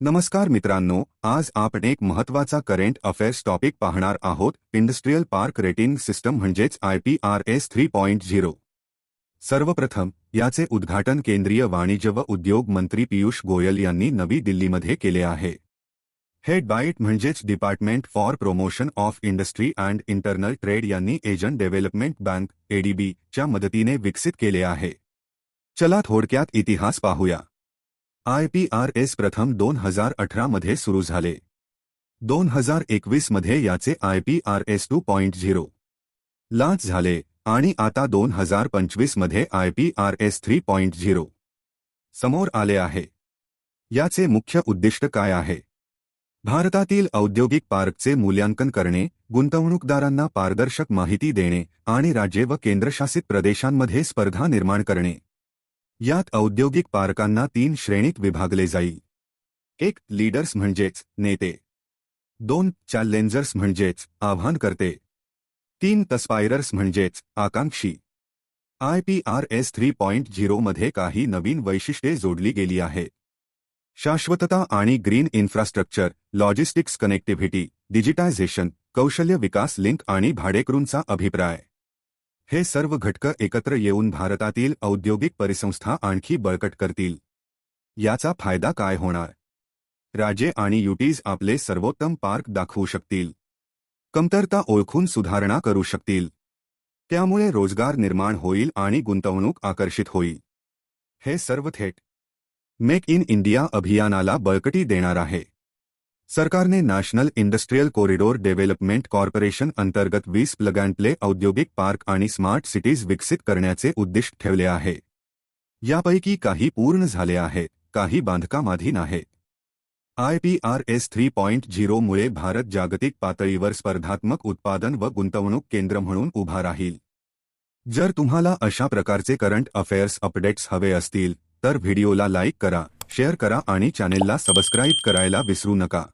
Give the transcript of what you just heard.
नमस्कार मित्रांनो, आज आपण एक महत्त्वाचा करंट अफेअर्स टॉपिक पाहणार आहोत. इंडस्ट्रियल पार्क रेटिंग सिस्टम म्हणजेच IPRS 3.0. सर्वप्रथम याचे उद्घाटन केंद्रीय वाणिज्य व उद्योग मंत्री पीयूष गोयल यांनी नवी दिल्लीमध्ये केले आहे. हे डाईट म्हणजेच department for promotion of industry and internal trade यांनी एजंट डेव्हलपमेंट बँक ADB च्या मदतीने विकसित केले आहे. चला थोडक्यात इतिहास पाहूया. IPRS प्रथम 2018 मध्ये सुरू झाले. 2021 मध्ये याचे IPRS 2.0 लॉन्च झाले आणि आता 2025 मध्ये IPRS 3.0 समोर आले आहे. याचे मुख्य उद्दिष्ट काय आहे? भारतातील औद्योगिक पार्कचे मूल्यांकन करणे, गुंतवणूकदारांना पारदर्शक माहिती देणे आणि राज्ये व केंद्रशासित प्रदेशांमध्ये स्पर्धा निर्माण करणे. यात औद्योगिक पार्कांना 3 श्रेणीत विभागले जाईल. 1. लीडर्स म्हणजेच नेते. 2. चॅलेंजर्स म्हणजेच आव्हानकर्ते. 3. तस्पायरर्स म्हणजेच आकांक्षी. IPRS 3.0 मध्ये काही नवीन वैशिष्ट्ये जोडली गेली आहेत. शाश्वतता आणि green infrastructure, logistics connectivity, digitisation, कौशल्य विकास लिंक आणि भाडेकरूंचा अभिप्राय. हे सर्व घटक एकत्र येऊन भारतातील औद्योगिक परिसंस्था आणखी बळकट करतील. याचा फायदा काय होणार? राज्ये आणि युटीज आपले सर्वोत्तम पार्क दाखवू शकतील. कमतरता ओळखून सुधारणा करू शकतील. त्यामुळे रोजगार निर्माण होईल आणि गुंतवणूक आकर्षित होईल. हे सर्व थेट मेक इन इंडिया अभियानाला बळकटी देणार आहे. सरकारने national industrial corridor development corporation अंतर्गत 20 प्लग अँड प्ले औद्योगिक पार्क आणि स्मार्ट सिटीज विकसित करण्याचे उद्दिष्ट ठेवले आहे. यापैकी काही पूर्ण झाले आहेत, काही बांधकामाधीन आहेत. IPRS 3.0 मुळे भारत जागतिक पातळीवर स्पर्धात्मक उत्पादन व गुंतवणूक केंद्र म्हणून उभा राहील. जर तुम्हाला अशा प्रकारचे करंट अफेअर्स अपडेट्स हवे असतील तर व्हिडिओला लाईक करा, शेअर करा आणि चॅनेलला सबस्क्राईब करायला विसरू नका.